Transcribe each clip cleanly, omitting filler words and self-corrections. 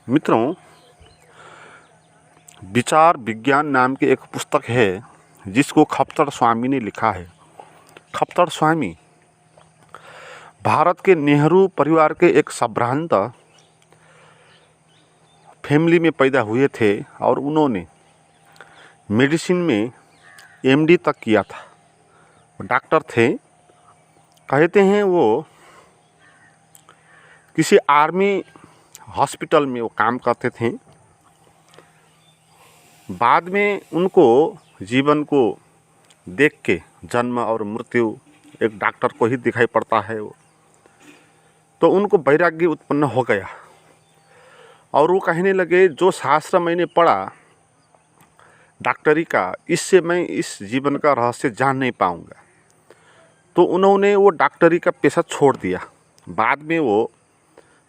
मित्रों, विचार विज्ञान नाम की एक पुस्तक है जिसको खप्तर स्वामी ने लिखा है। खप्तर स्वामी भारत के नेहरू परिवार के एक संभ्रांत फैमिली में पैदा हुए थे और उन्होंने मेडिसिन में एमडी तक किया था। डॉक्टर थे। कहते हैं वो किसी आर्मी हॉस्पिटल में वो काम करते थे। बाद में उनको जीवन को देख के जन्म और मृत्यु एक डॉक्टर को ही दिखाई पड़ता है तो उनको वैराग्य उत्पन्न हो गया और वो कहने लगे जो शास्त्र मैंने पढ़ा डॉक्टरी का, इससे मैं इस जीवन का रहस्य जान नहीं पाऊंगा। तो उन्होंने वो डॉक्टरी का पेशा छोड़ दिया। बाद में वो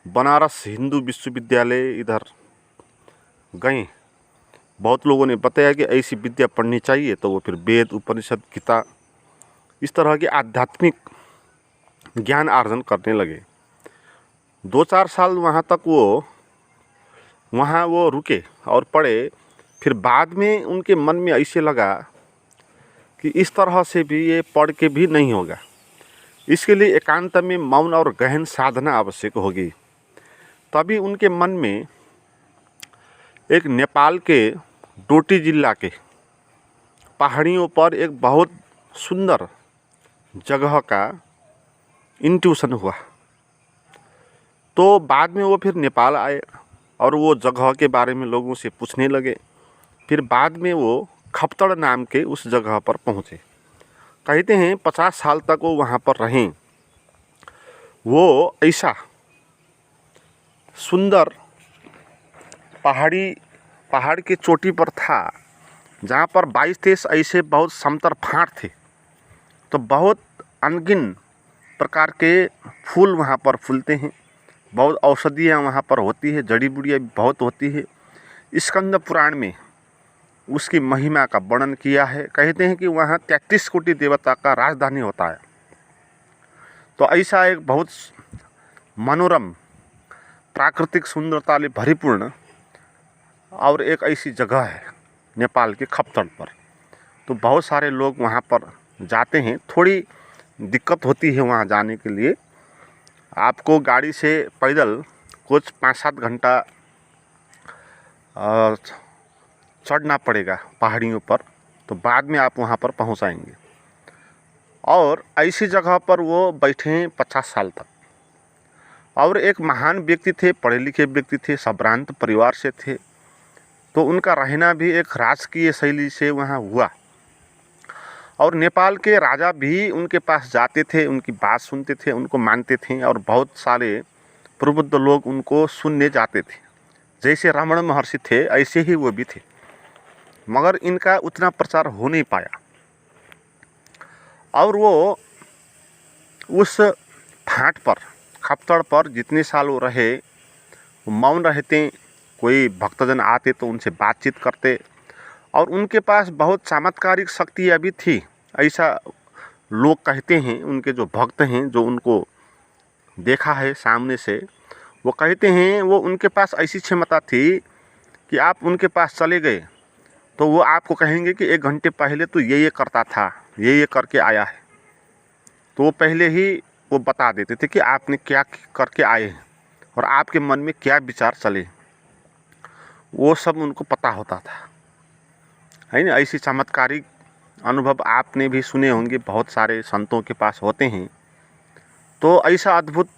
बनारस हिंदू विश्वविद्यालय इधर गए। बहुत लोगों ने बताया कि ऐसी विद्या पढ़नी चाहिए, तो वो फिर वेद उपनिषद गीता इस तरह के आध्यात्मिक ज्ञान अर्जन करने लगे। 2-4 साल वहाँ वो रुके और पढ़े। फिर बाद में उनके मन में ऐसे लगा कि इस तरह से भी ये पढ़ के भी नहीं होगा। इसके लिए एकांत में मौन और गहन साधना आवश्यक होगी। तभी उनके मन में एक नेपाल के डोटी जिला के पहाड़ियों पर एक बहुत सुंदर जगह का इंट्यूशन हुआ। तो बाद में वो फिर नेपाल आए और वो जगह के बारे में लोगों से पूछने लगे। फिर बाद में वो खप्तर नाम के उस जगह पर पहुँचे। कहते हैं 50 साल तक वो वहाँ पर रहें। वो ऐसा सुंदर पहाड़ की चोटी पर था जहाँ पर 22-23 ऐसे बहुत समतर फाड़ थे। तो बहुत अनगिन प्रकार के फूल वहाँ पर फूलते हैं। बहुत औषधियाँ वहाँ पर होती है, जड़ी बूटियाँ बहुत होती है। स्कंद पुराण में उसकी महिमा का वर्णन किया है। कहते हैं कि वहाँ 33 कोटि देवता का राजधानी होता है। तो ऐसा एक बहुत मनोरम प्राकृतिक सुंदरता से भरीपूर्ण और एक ऐसी जगह है नेपाल के खप्तर पर। तो बहुत सारे लोग वहाँ पर जाते हैं। थोड़ी दिक्कत होती है वहाँ जाने के लिए। आपको गाड़ी से पैदल कुछ 5-7 घंटा चढ़ना पड़ेगा पहाड़ियों पर, तो बाद में आप वहाँ पर पहुँच आएंगे। और ऐसी जगह पर वो बैठे हैं 50 साल तक। और एक महान व्यक्ति थे, पढ़े लिखे व्यक्ति थे, संभ्रांत परिवार से थे। तो उनका रहना भी एक राजकीय शैली से वहाँ हुआ। और नेपाल के राजा भी उनके पास जाते थे, उनकी बात सुनते थे, उनको मानते थे। और बहुत सारे प्रबुद्ध लोग उनको सुनने जाते थे। जैसे रमण महर्षि थे ऐसे ही वो भी थे, मगर इनका उतना प्रचार हो नहीं पाया। और वो उस फाट पर खप्तर पर जितने साल वो रहे वो मौन रहते। कोई भक्तजन आते तो उनसे बातचीत करते और उनके पास बहुत चमत्कारिक शक्तियाँ भी थी, ऐसा लोग कहते हैं। उनके जो भक्त हैं, जो उनको देखा है सामने से, वो कहते हैं वो उनके पास ऐसी क्षमता थी कि आप उनके पास चले गए तो वो आपको कहेंगे कि 1 घंटे पहले तो ये करता था, ये करके आया है। तो वो पहले ही वो बता देते थे कि आपने क्या करके आए हैं और आपके मन में क्या विचार चले, वो सब उनको पता होता था, है ना। ऐसी चमत्कारिक अनुभव आपने भी सुने होंगे, बहुत सारे संतों के पास होते हैं। तो ऐसा अद्भुत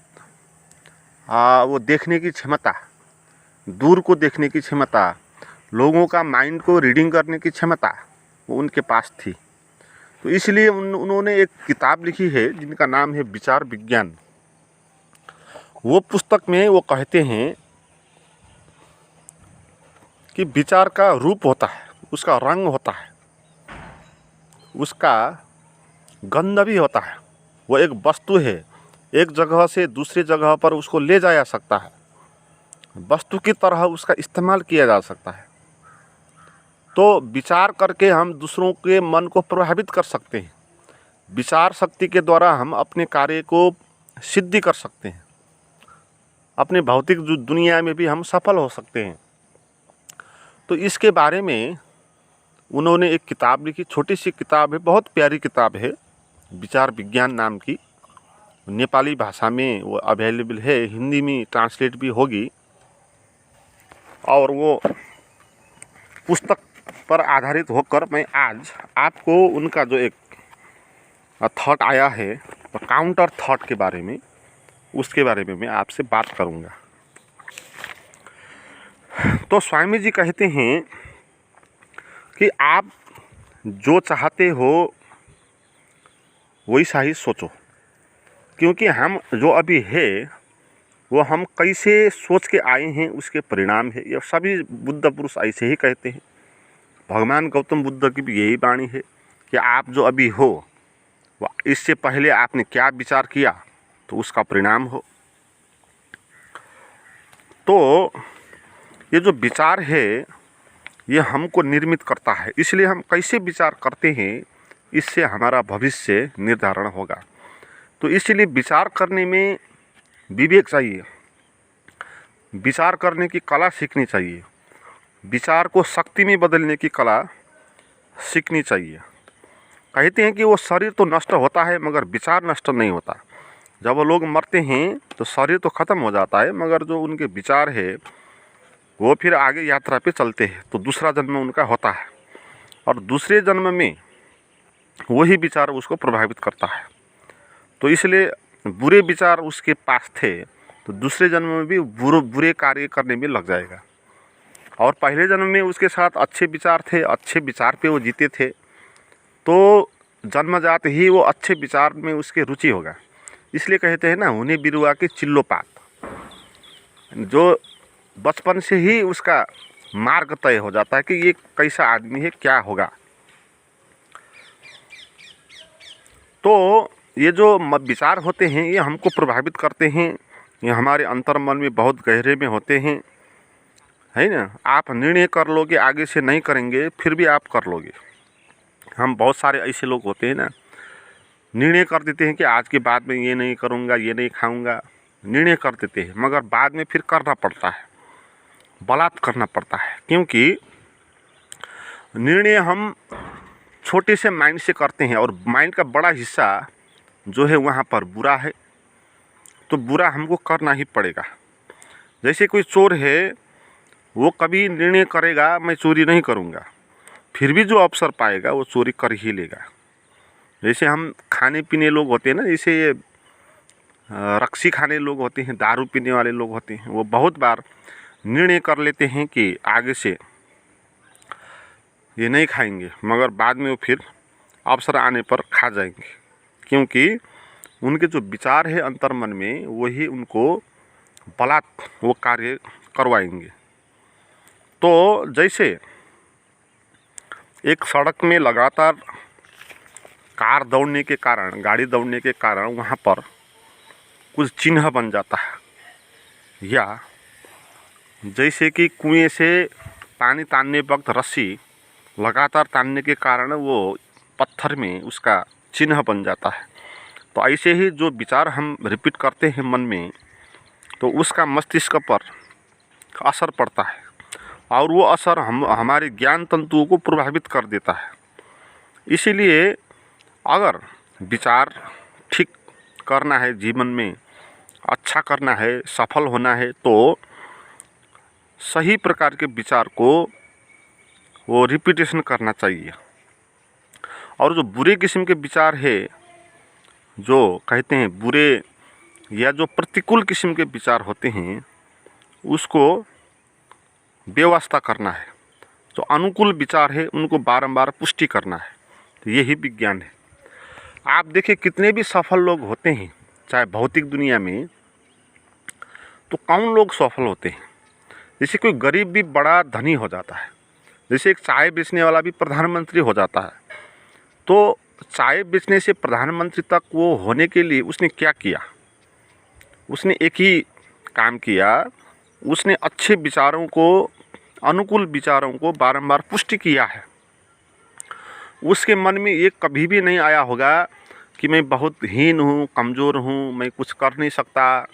वो देखने की क्षमता, दूर को देखने की क्षमता, लोगों का माइंड को रीडिंग करने की क्षमता वो उनके पास थी। तो इसलिए उन्होंने एक किताब लिखी है जिनका नाम है विचार विज्ञान। वो पुस्तक में वो कहते हैं कि विचार का रूप होता है, उसका रंग होता है, उसका गंध भी होता है। वो एक वस्तु है, एक जगह से दूसरी जगह पर उसको ले जाया सकता है, वस्तु की तरह उसका इस्तेमाल किया जा सकता है। तो विचार करके हम दूसरों के मन को प्रभावित कर सकते हैं। विचार शक्ति के द्वारा हम अपने कार्य को सिद्धि कर सकते हैं। अपने भौतिक दुनिया में भी हम सफल हो सकते हैं। तो इसके बारे में उन्होंने एक किताब लिखी, छोटी सी किताब है, बहुत प्यारी किताब है, विचार विज्ञान नाम की। नेपाली भाषा में वो अवेलेबल है, हिंदी में ट्रांसलेट भी होगी। और वो पुस्तक पर आधारित होकर मैं आज आपको उनका जो एक थॉट आया है, तो काउंटर थॉट के बारे में, उसके बारे में मैं आपसे बात करूंगा। तो स्वामी जी कहते हैं कि आप जो चाहते हो वैसा ही सोचो, क्योंकि हम जो अभी है वो हम कैसे सोच के आए हैं उसके परिणाम है। ये सभी बुद्ध पुरुष ऐसे ही कहते हैं। भगवान गौतम बुद्ध की भी यही वाणी है कि आप जो अभी हो इससे पहले आपने क्या विचार किया तो उसका परिणाम हो। तो ये जो विचार है ये हमको निर्मित करता है, इसलिए हम कैसे विचार करते हैं इससे हमारा भविष्य निर्धारण होगा। तो इसलिए विचार करने में विवेक चाहिए, विचार करने की कला सीखनी चाहिए, विचार को शक्ति में बदलने की कला सीखनी चाहिए। कहते हैं कि वो शरीर तो नष्ट होता है मगर विचार नष्ट नहीं होता। जब वो लोग मरते हैं तो शरीर तो ख़त्म हो जाता है मगर जो उनके विचार है वो फिर आगे यात्रा पे चलते हैं, तो दूसरा जन्म उनका होता है और दूसरे जन्म में वही विचार उसको प्रभावित करता है। तो इसलिए बुरे विचार उसके पास थे तो दूसरे जन्म में भी बुरे कार्य करने में लग जाएगा, और पहले जन्म में उसके साथ अच्छे विचार थे, अच्छे विचार पे वो जीते थे, तो जन्मजात ही वो अच्छे विचार में उसके रुचि होगा। इसलिए कहते हैं ना, उन्हें बिरुआ के चिल्लो पात, जो बचपन से ही उसका मार्ग तय हो जाता है कि ये कैसा आदमी है, क्या होगा। तो ये जो विचार होते हैं ये हमको प्रभावित करते हैं, ये हमारे अंतर्मन में बहुत गहरे में होते हैं, है ना। आप निर्णय कर लोगे, आगे से नहीं करेंगे फिर भी आप कर लोगे। हम बहुत सारे ऐसे लोग होते हैं ना, निर्णय कर देते हैं कि आज के बाद में ये नहीं करूँगा, ये नहीं खाऊँगा, निर्णय कर देते हैं मगर बाद में फिर करना पड़ता है, बलात् करना पड़ता है, क्योंकि निर्णय हम छोटे से माइंड से करते हैं और माइंड का बड़ा हिस्सा जो है वहाँ पर बुरा है, तो बुरा हमको करना ही पड़ेगा। जैसे कोई चोर है, वो कभी निर्णय करेगा मैं चोरी नहीं करूँगा, फिर भी जो अवसर पाएगा वो चोरी कर ही लेगा। जैसे हम खाने पीने लोग होते हैं ना, जैसे ये रक्सी खाने लोग होते हैं, दारू पीने वाले लोग होते हैं, वो बहुत बार निर्णय कर लेते हैं कि आगे से ये नहीं खाएंगे मगर बाद में वो फिर अवसर आने पर खा जाएंगे, क्योंकि उनके जो विचार है अंतर्मन में वही उनको बलात् वो कार्य करवाएंगे। तो जैसे एक सड़क में लगातार कार दौड़ने के कारण, गाड़ी दौड़ने के कारण वहाँ पर कुछ चिन्ह बन जाता है, या जैसे कि कुएं से पानी तानने वक्त रस्सी लगातार तानने के कारण वो पत्थर में उसका चिन्ह बन जाता है। तो ऐसे ही जो विचार हम रिपीट करते हैं मन में, तो उसका मस्तिष्क पर असर पड़ता है और वो असर हमारे ज्ञान तंतुओं को प्रभावित कर देता है। इसीलिए अगर विचार ठीक करना है, जीवन में अच्छा करना है, सफल होना है, तो सही प्रकार के विचार को वो रिपीटेशन करना चाहिए। और जो बुरे किस्म के विचार है, जो कहते हैं बुरे या जो प्रतिकूल किस्म के विचार होते हैं, उसको व्यवस्था करना है। जो अनुकूल विचार है उनको बारंबार पुष्टि करना है। तो यही विज्ञान है। आप देखिए कितने भी सफल लोग होते हैं चाहे भौतिक दुनिया में, तो कौन लोग सफल होते हैं। जैसे कोई गरीब भी बड़ा धनी हो जाता है, जैसे एक चाय बेचने वाला भी प्रधानमंत्री हो जाता है। तो चाय बेचने से प्रधानमंत्री तक वो होने के लिए उसने क्या किया? उसने एक ही काम किया, उसने अच्छे विचारों को, अनुकूल विचारों को बारंबार पुष्टि किया है। उसके मन में ये कभी भी नहीं आया होगा कि मैं बहुत हीन हूँ, कमज़ोर हूँ, मैं कुछ कर नहीं सकता,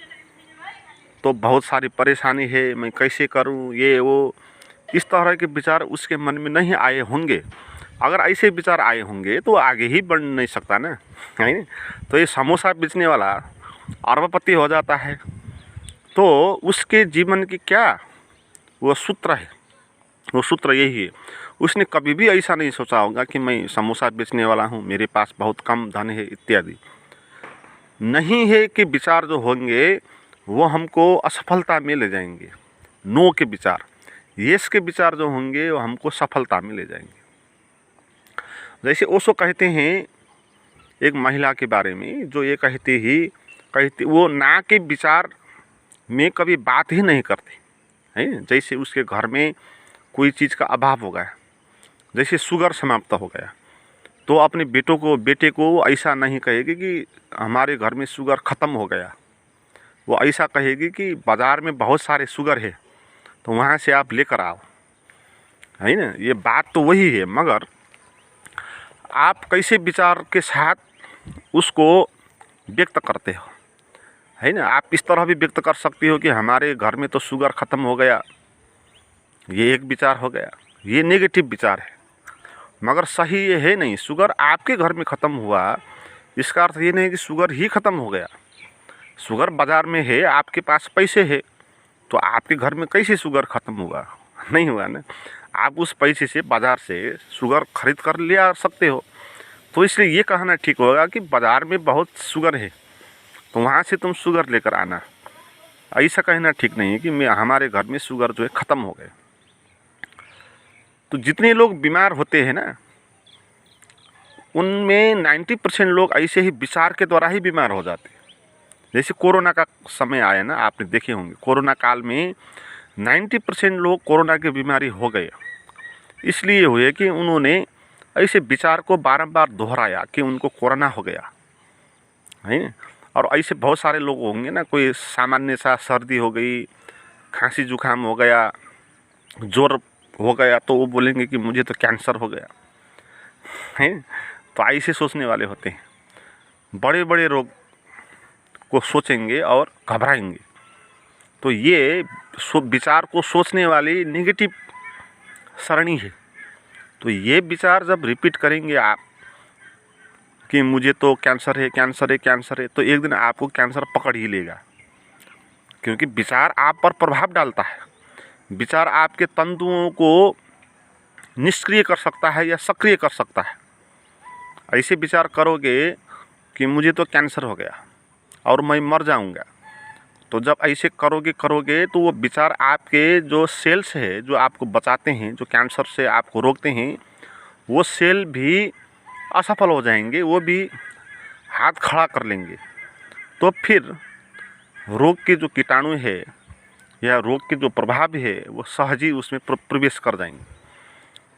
तो बहुत सारी परेशानी है, मैं कैसे करूं, ये वो, इस तरह के विचार उसके मन में नहीं आए होंगे। अगर ऐसे विचार आए होंगे तो आगे ही बढ़ नहीं सकता ना, है ना। तो ये समोसा बेचने वाला अरबपति हो जाता है, तो उसके जीवन की क्या वो सूत्र है, वो सूत्र यही है। उसने कभी भी ऐसा नहीं सोचा होगा कि मैं समोसा बेचने वाला हूँ, मेरे पास बहुत कम धन है इत्यादि। नहीं है कि विचार जो होंगे वो हमको असफलता में ले जाएंगे। नो के विचार, यस के विचार जो होंगे वो हमको सफलता में ले जाएंगे। जैसे ओशो कहते हैं एक महिला के बारे में, जो ये कहती वो ना के विचार में कभी बात ही नहीं करती है। जैसे उसके घर में कोई चीज़ का अभाव हो गया, जैसे शुगर समाप्त हो गया, तो अपने बेटे को ऐसा नहीं कहेगी कि हमारे घर में शुगर ख़त्म हो गया। वो ऐसा कहेगी कि बाज़ार में बहुत सारे शुगर है, तो वहाँ से आप लेकर आओ, है ना। ये बात तो वही है, मगर आप कैसे विचार के साथ उसको व्यक्त करते हो, है ना। आप इस तरह भी व्यक्त कर सकती हो कि हमारे घर में तो शुगर ख़त्म हो गया, ये एक विचार हो गया, ये नेगेटिव विचार है। मगर सही ये है नहीं, शुगर आपके घर में ख़त्म हुआ इसका अर्थ ये नहीं कि शुगर ही ख़त्म हो गया। शुगर बाज़ार में है, आपके पास पैसे है, तो आपके घर में कैसे शुगर ख़त्म हुआ, नहीं हुआ ना। आप उस पैसे से बाज़ार से शुगर खरीद कर ले आ सकते हो। तो इसलिए ये कहना ठीक होगा कि बाज़ार में बहुत शुगर है, तो वहाँ से तुम शुगर लेकर आना। ऐसा कहना ठीक नहीं है कि हमारे घर में शुगर जो है ख़त्म हो गए। तो जितने लोग बीमार होते हैं ना, उनमें 90% लोग ऐसे ही विचार के द्वारा ही बीमार हो जाते हैं। जैसे कोरोना का समय आया ना, आपने देखे होंगे, कोरोना काल में 90% लोग कोरोना की बीमारी हो गए। इसलिए हुए कि उन्होंने ऐसे विचार को बारंबार दोहराया कि उनको कोरोना हो गया, है। और ऐसे बहुत सारे लोग होंगे ना, कोई सामान्य सा सर्दी हो गई, खांसी जुकाम हो गया, ज्वर हो गया, तो वो बोलेंगे कि मुझे तो कैंसर हो गया, है। तो ऐसे सोचने वाले होते हैं, बड़े बड़े रोग को सोचेंगे और घबराएंगे। तो ये विचार को सोचने वाली नेगेटिव सरणी है। तो ये विचार जब रिपीट करेंगे आप कि मुझे तो कैंसर है, कैंसर है, कैंसर है, तो एक दिन आपको कैंसर पकड़ ही लेगा, क्योंकि विचार आप पर प्रभाव डालता है। विचार आपके तंतुओं को निष्क्रिय कर सकता है या सक्रिय कर सकता है। ऐसे विचार करोगे कि मुझे तो कैंसर हो गया और मैं मर जाऊंगा, तो जब ऐसे करोगे तो वो विचार आपके जो सेल्स है, जो आपको बचाते हैं, जो कैंसर से आपको रोकते हैं, वो सेल भी असफल हो जाएंगे, वो भी हाथ खड़ा कर लेंगे। तो फिर रोग के जो कीटाणु है या रोग के जो प्रभाव है वो सहज ही उसमें प्रवेश कर जाएंगे।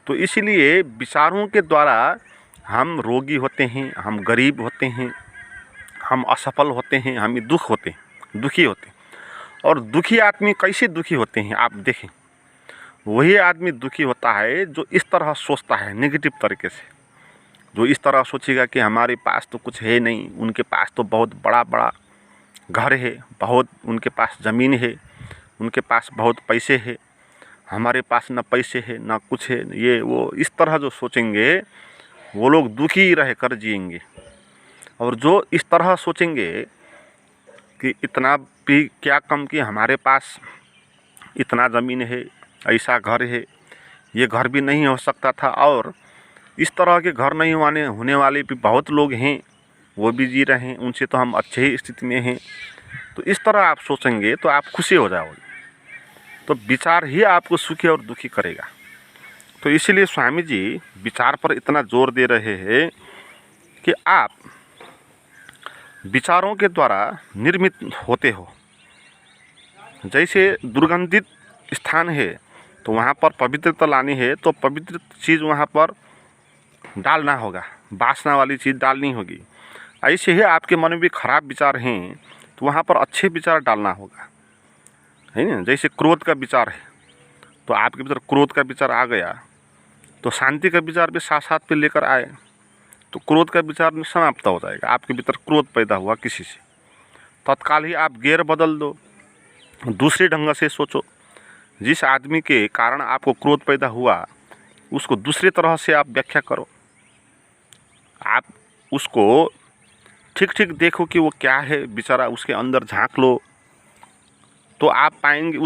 तो इसीलिए विचारों के द्वारा हम रोगी होते हैं, हम गरीब होते हैं, हम असफल होते हैं, हम दुखी होते हैं। और दुखी आदमी कैसे दुखी होते हैं आप देखें, वही आदमी दुखी होता है जो इस तरह सोचता है नेगेटिव तरीके से। जो इस तरह सोचेगा कि हमारे पास तो कुछ है नहीं, उनके पास तो बहुत बड़ा बड़ा घर है, बहुत उनके पास ज़मीन है, उनके पास बहुत पैसे है, हमारे पास न पैसे है न कुछ है, ये वो इस तरह जो सोचेंगे वो लोग दुखी रह कर जिएंगे। और जो इस तरह सोचेंगे कि इतना भी क्या कम कि हमारे पास इतना ज़मीन है, ऐसा घर है, ये घर भी नहीं हो सकता था, और इस तरह के घर नहीं होने वाले भी बहुत लोग हैं, वो भी जी रहे हैं, उनसे तो हम अच्छे ही स्थिति में हैं। तो इस तरह आप सोचेंगे तो आप खुशी हो जाओगे। तो विचार ही आपको सुखी और दुखी करेगा। तो इसीलिए स्वामी जी विचार पर इतना जोर दे रहे हैं कि आप विचारों के द्वारा निर्मित होते हो। जैसे दुर्गंधित स्थान है तो वहाँ पर पवित्रता लानी है, तो पवित्र चीज़ वहाँ पर डालना होगा, वासना वाली चीज़ डालनी होगी। ऐसे ही आपके मन में भी खराब विचार हैं तो वहाँ पर अच्छे विचार डालना होगा, है ना। जैसे क्रोध का विचार है तो आपके भीतर क्रोध का विचार आ गया, तो शांति का विचार भी साथ साथ पे लेकर आए तो क्रोध का विचार में समाप्त हो जाएगा। आपके भीतर क्रोध पैदा हुआ किसी से, तत्काल ही आप गियर बदल दो, दूसरे ढंग से सोचो। जिस आदमी के कारण आपको क्रोध पैदा हुआ उसको दूसरी तरह से आप व्याख्या करो। आप उसको ठीक ठीक देखो कि वो क्या है बेचारा, उसके अंदर झांक लो तो आप पाएंगे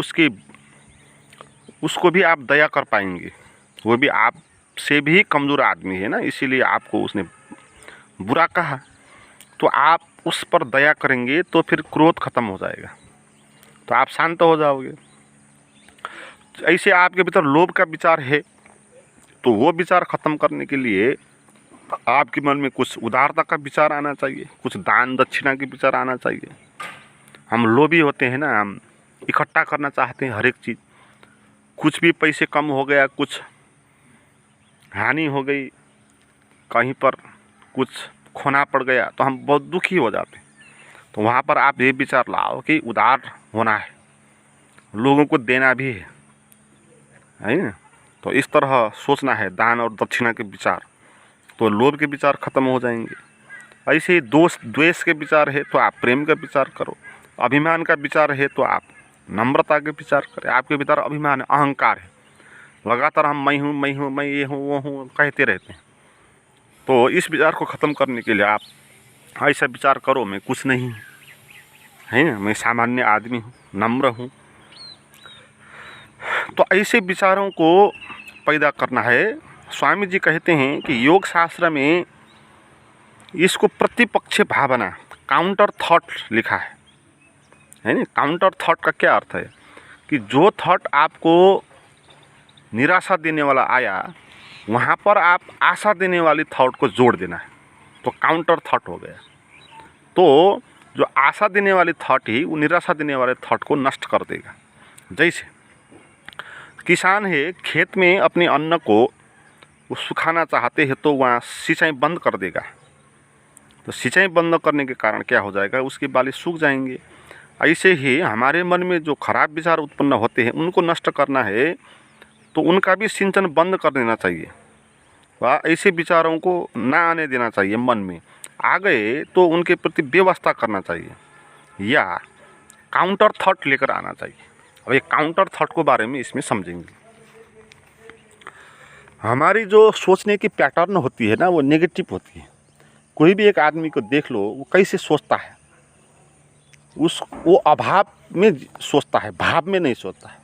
उसको भी आप दया कर पाएंगे। वो भी आपसे भी कमज़ोर आदमी है ना, इसीलिए आपको उसने बुरा कहा, तो आप उस पर दया करेंगे तो फिर क्रोध खत्म हो जाएगा, तो आप शांत हो जाओगे। ऐसे आपके भीतर लोभ का विचार है तो वो विचार खत्म करने के लिए आपके मन में कुछ उदारता का विचार आना चाहिए, कुछ दान दक्षिणा के विचार आना चाहिए। हम लोभी होते हैं ना, हम इकट्ठा करना चाहते हैं हर एक चीज़। कुछ भी पैसे कम हो गया, कुछ हानि हो गई, कहीं पर कुछ खोना पड़ गया तो हम बहुत दुखी हो जाते हैं। तो वहाँ पर आप ये विचार लाओ कि उदार होना है, लोगों को देना भी है ना। तो इस तरह सोचना है, दान और दक्षिणा के विचार, तो लोभ के विचार खत्म हो जाएंगे। ऐसे ही दोष द्वेष के विचार है तो आप प्रेम का विचार करो। अभिमान का विचार है तो आप नम्रता के विचार करें। आपके भीतर अभिमान अहंकार है, लगातार हम मैं हूँ मैं हूँ मैं ये हूँ वो हूँ कहते रहते हैं। तो इस विचार को ख़त्म करने के लिए आप ऐसा विचार करो, मैं कुछ नहीं है ना, मैं सामान्य आदमी हूँ, नम्र हूँ। तो ऐसे विचारों को पैदा करना है। स्वामी जी कहते हैं कि योग शास्त्र में इसको प्रतिपक्ष भावना, काउंटर थॉट लिखा है ना। काउंटर थॉट का क्या अर्थ है कि जो थॉट आपको निराशा देने वाला आया वहाँ पर आप आशा देने वाली थॉट को जोड़ देना है, तो काउंटर थॉट हो गया। तो जो आशा देने वाली थॉट ही वो निराशा देने वाले थॉट को नष्ट कर देगा। जैसे किसान है, खेत में अपने अन्न को वो सुखाना चाहते हैं तो वहाँ सिंचाई बंद कर देगा, तो सिंचाई बंद करने के कारण क्या हो जाएगा, उसकी बाली सूख जाएंगे। ऐसे ही हमारे मन में जो खराब विचार उत्पन्न होते हैं उनको नष्ट करना है तो उनका भी सिंचन बंद कर देना चाहिए। वह ऐसे विचारों को ना आने देना चाहिए मन में। आ गए तो उनके प्रति व्यवस्था करना चाहिए या काउंटर थॉट लेकर आना चाहिए। अब ये काउंटर थॉट को बारे में इसमें समझेंगे। हमारी जो सोचने की पैटर्न होती है ना वो नेगेटिव होती है। कोई भी एक आदमी को देख लो वो कैसे सोचता है, वो अभाव में सोचता है, भाव में नहीं सोचता है,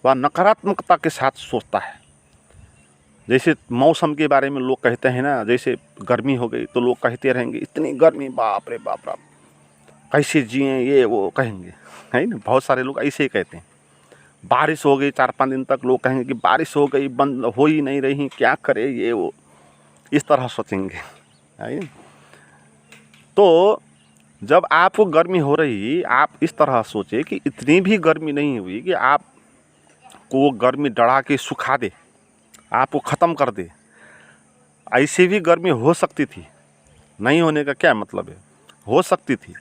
वह नकारात्मकता के साथ सोचता है। जैसे मौसम के बारे में लोग कहते हैं ना, जैसे गर्मी हो गई तो लोग कहते रहेंगे इतनी गर्मी, बाप रे बाप रे कैसे जिए, ये वो कहेंगे है ना। बहुत सारे लोग ऐसे ही कहते हैं। बारिश हो गई 4-5 दिन तक, लोग कहेंगे कि बारिश हो गई, बंद हो ही नहीं रही, क्या करे ये वो, इस तरह सोचेंगे है। तो जब आपको गर्मी हो रही, आप इस तरह सोचे कि इतनी भी गर्मी नहीं हुई कि आपको गर्मी डरा के सुखा दे, आपको ख़त्म कर दे। ऐसी भी गर्मी हो सकती थी, नहीं होने का क्या मतलब है, हो सकती थी,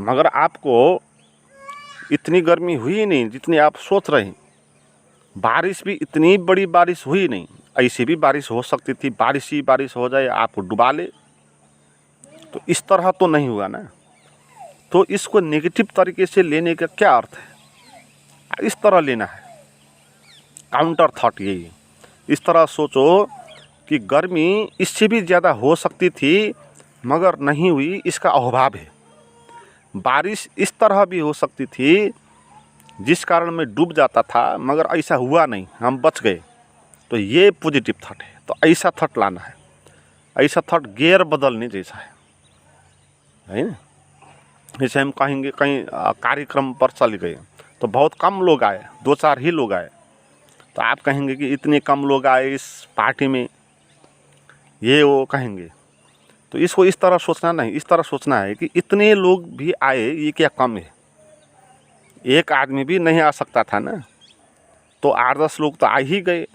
मगर आपको इतनी गर्मी हुई नहीं जितनी आप सोच रहे हैं। बारिश भी इतनी बड़ी बारिश हुई नहीं, ऐसी भी बारिश हो सकती थी, बारिश ही बारिश हो जाए आपको डुबा ले, तो इस तरह तो नहीं हुआ ना। तो इसको नेगेटिव तरीके से लेने का क्या अर्थ है, इस तरह लेना है। काउंटर थॉट यही, इस तरह सोचो कि गर्मी इससे भी ज़्यादा हो सकती थी मगर नहीं हुई, इसका अभाव है। बारिश इस तरह भी हो सकती थी जिस कारण मैं डूब जाता था मगर ऐसा हुआ नहीं, हम बच गए, तो ये पॉजिटिव थॉट है। तो ऐसा थॉट लाना है। ऐसा थॉट गियर बदलने जैसा है ना। जैसे हम कहेंगे कहीं कार्यक्रम पर चल गए तो बहुत कम लोग आए, 2-4 ही लोग आए, तो आप कहेंगे कि इतने कम लोग आए इस पार्टी में, ये वो कहेंगे। तो इसको इस तरह सोचना नहीं, इस तरह सोचना है कि इतने लोग भी आए ये क्या कम है, एक आदमी भी नहीं आ सकता था ना, तो 8-10 लोग तो आ ही गए।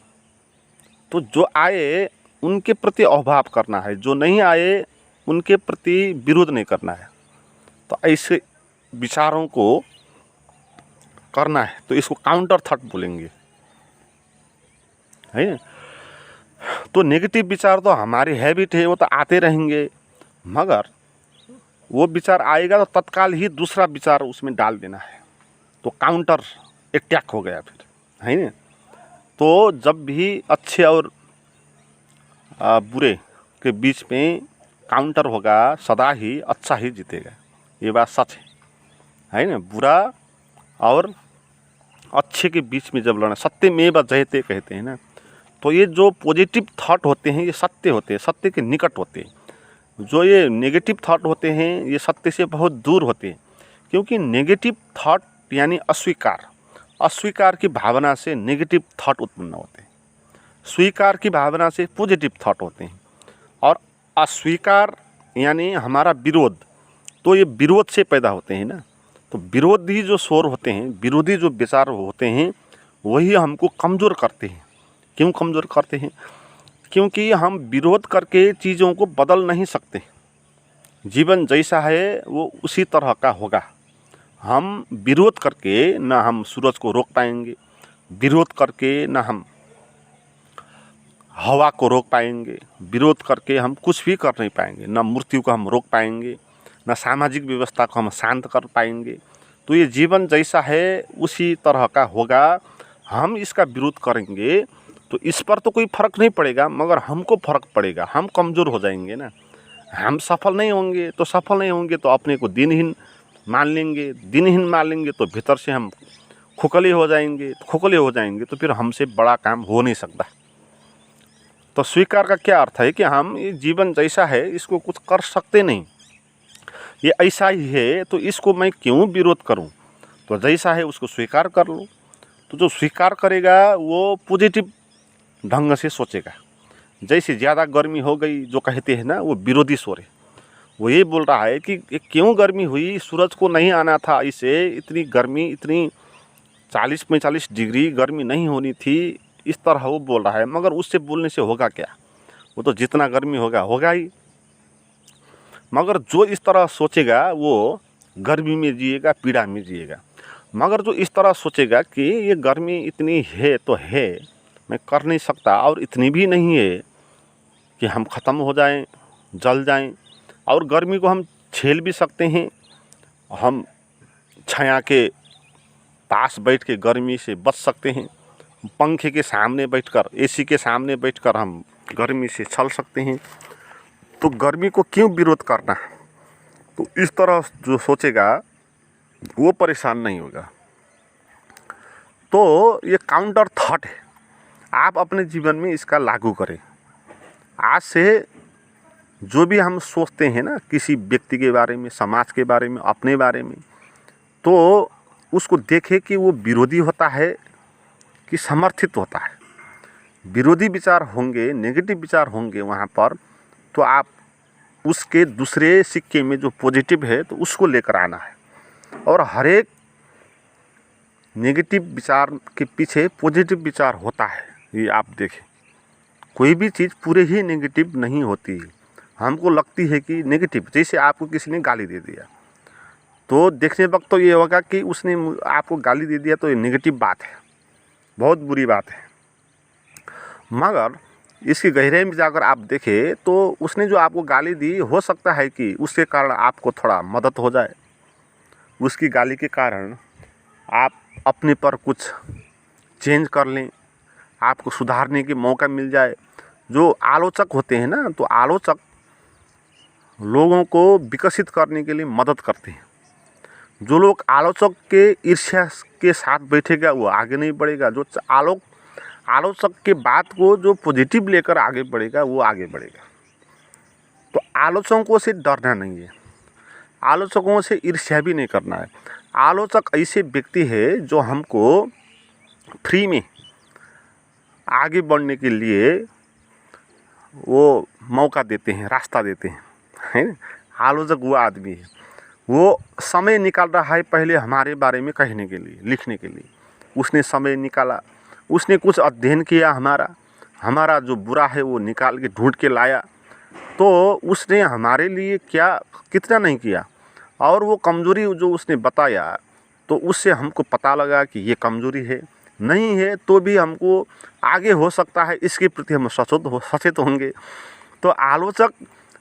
तो जो आए उनके प्रति अभाव करना है, जो नहीं आए उनके प्रति विरोध नहीं करना है। तो ऐसे विचारों को करना है, तो इसको काउंटर थॉट बोलेंगे है ना। तो नेगेटिव विचार तो हमारी हैबिट है, वो तो आते रहेंगे, मगर वो विचार आएगा तो तत्काल ही दूसरा विचार उसमें डाल देना है। तो काउंटर अटैक हो गया फिर, है ना। तो जब भी अच्छे और बुरे के बीच में काउंटर होगा, सदा ही अच्छा ही जीतेगा, ये बात सच है ना। बुरा और अच्छे के बीच में जब लड़ना, सत्यमेव जयते कहते हैं ना। तो ये जो पॉजिटिव थॉट होते हैं ये सत्य होते हैं, सत्य के निकट होते हैं। जो ये नेगेटिव थॉट होते हैं ये सत्य से बहुत दूर होते हैं, क्योंकि नेगेटिव थॉट यानी अस्वीकार की भावना से नेगेटिव थॉट उत्पन्न होते हैं, स्वीकार की भावना से पॉजिटिव थॉट होते हैं। और अस्वीकार यानी हमारा विरोध, तो ये विरोध से पैदा होते हैं ना। तो विरोधी जो स्वर होते हैं, विरोधी जो विचार होते हैं, वही हमको कमज़ोर करते हैं। क्यों कमज़ोर करते हैं? क्योंकि हम विरोध करके चीज़ों को बदल नहीं सकते। जीवन जैसा है वो उसी तरह का होगा। हम विरोध करके ना हम सूरज को रोक पाएंगे, विरोध करके ना हम हवा को रोक पाएंगे, विरोध करके हम कुछ भी कर नहीं पाएंगे, ना मृत्यु को हम रोक पाएंगे, ना सामाजिक व्यवस्था को हम शांत कर पाएंगे। तो ये जीवन जैसा है उसी तरह का होगा। हम इसका विरोध करेंगे तो इस पर तो कोई फ़र्क नहीं पड़ेगा, मगर हमको फ़र्क पड़ेगा, हम कमज़ोर हो जाएंगे ना। हम सफल नहीं होंगे तो अपने को दिनहीन मान लेंगे, दिनहीन मान लेंगे तो भीतर से हम खोखले हो जाएंगे तो फिर हमसे बड़ा काम हो नहीं सकता। तो स्वीकार का क्या अर्थ है कि हम ये जीवन जैसा है इसको कुछ कर सकते नहीं, ये ऐसा ही है तो इसको मैं क्यों विरोध करूं। तो जैसा है उसको स्वीकार कर लो। तो जो स्वीकार करेगा वो पॉजिटिव ढंग से सोचेगा। जैसे ज़्यादा गर्मी हो गई जो कहते हैं ना, वो विरोधी स्वर है। वो ये बोल रहा है कि ये क्यों गर्मी हुई, सूरज को नहीं आना था, इसे इतनी गर्मी, इतनी 40-45 डिग्री गर्मी नहीं होनी थी, इस तरह वो बोल रहा है। मगर उससे बोलने से होगा क्या? वो तो जितना गर्मी होगा ही। मगर जो इस तरह सोचेगा वो गर्मी में जिएगा, पीड़ा में जिएगा। मगर जो इस तरह सोचेगा कि ये गर्मी इतनी है तो है, मैं कर नहीं सकता, और इतनी भी नहीं है कि हम ख़त्म हो जाएं, जल जाएं, और गर्मी को हम झेल भी सकते हैं। हम छाया के पास बैठ के गर्मी से बच सकते हैं, पंखे के सामने बैठकर, एसी के सामने बैठकर हम गर्मी से छल सकते हैं। तो गर्मी को क्यों विरोध करना? तो इस तरह जो सोचेगा वो परेशान नहीं होगा। तो ये काउंटर थॉट है, आप अपने जीवन में इसका लागू करें। आज से जो भी हम सोचते हैं ना, किसी व्यक्ति के बारे में, समाज के बारे में, अपने बारे में, तो उसको देखें कि वो विरोधी होता है कि समर्थित होता है। विरोधी विचार होंगे, नेगेटिव विचार होंगे वहाँ पर, तो आप उसके दूसरे सिक्के में जो पॉजिटिव है तो उसको लेकर आना है। और हर एक नेगेटिव विचार के पीछे पॉजिटिव विचार होता है। ये आप देखें, कोई भी चीज़ पूरे ही नेगेटिव नहीं होती। हमको लगती है कि नेगेटिव, जैसे आपको किसी ने गाली दे दिया तो देखने वक्त तो ये होगा कि उसने आपको गाली दे दिया तो ये नेगेटिव बात है, बहुत बुरी बात है। मगर इसकी गहराई में जाकर आप देखें तो उसने जो आपको गाली दी, हो सकता है कि उसके कारण आपको थोड़ा मदद हो जाए, उसकी गाली के कारण आप अपने पर कुछ चेंज कर लें, आपको सुधारने की मौका मिल जाए। जो आलोचक होते हैं ना, तो आलोचक लोगों को विकसित करने के लिए मदद करते हैं। जो लोग आलोचक के ईर्ष्या के साथ बैठेगा वो आगे नहीं बढ़ेगा। जो आलोचक के बात को जो पॉजिटिव लेकर आगे बढ़ेगा वो आगे बढ़ेगा। तो आलोचकों से डरना नहीं है, आलोचकों से ईर्ष्या भी नहीं करना है। आलोचक ऐसे व्यक्ति है जो हमको फ्री में आगे बढ़ने के लिए वो मौका देते हैं, रास्ता देते हैं, है ना। आलोचक वो आदमी है, वो समय निकाल रहा है पहले हमारे बारे में कहने के लिए, लिखने के लिए। उसने समय निकाला, उसने कुछ अध्ययन किया, हमारा जो बुरा है वो निकाल के ढूंढ के लाया। तो उसने हमारे लिए क्या कितना नहीं किया, और वो कमज़ोरी जो उसने बताया तो उससे हमको पता लगा कि ये कमज़ोरी है, नहीं है तो भी हमको आगे हो सकता है, इसके प्रति हम सचेत होंगे। तो आलोचक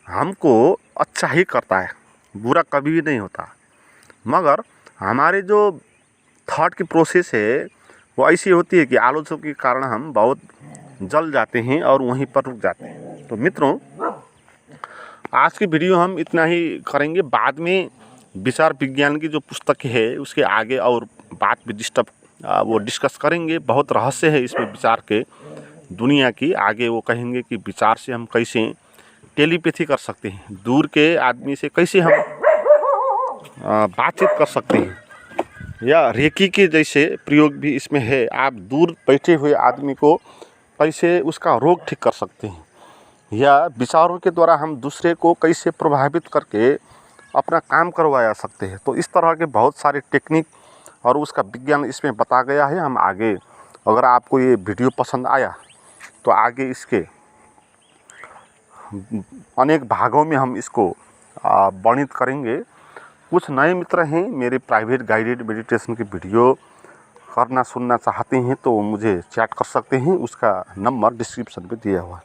हमको अच्छा ही करता है, बुरा कभी भी नहीं होता। मगर हमारे जो थॉट की प्रोसेस है वो ऐसी होती है कि आलोचना के कारण हम बहुत जल जाते हैं और वहीं पर रुक जाते हैं। तो मित्रों, आज की वीडियो हम इतना ही करेंगे। बाद में विचार विज्ञान की जो पुस्तक है उसके आगे और बात भी वो डिस्कस करेंगे। बहुत रहस्य है इसमें विचार के दुनिया की। आगे वो कहेंगे कि विचार से हम कैसे टेलीपैथी कर सकते हैं, दूर के आदमी से कैसे हम बातचीत कर सकते हैं, या रेकी के जैसे प्रयोग भी इसमें है। आप दूर बैठे हुए आदमी को कैसे उसका रोग ठीक कर सकते हैं, या विचारों के द्वारा हम दूसरे को कैसे प्रभावित करके अपना काम करवाया सकते हैं। तो इस तरह के बहुत सारे टेक्निक और उसका विज्ञान इसमें बता गया है। हम आगे, अगर आपको ये वीडियो पसंद आया तो आगे इसके अनेक भागों में हम इसको वर्णित करेंगे। कुछ नए मित्र हैं, मेरे प्राइवेट गाइडेड मेडिटेशन की वीडियो करना सुनना चाहते हैं तो मुझे चैट कर सकते हैं। उसका नंबर डिस्क्रिप्शन में दिया हुआ है।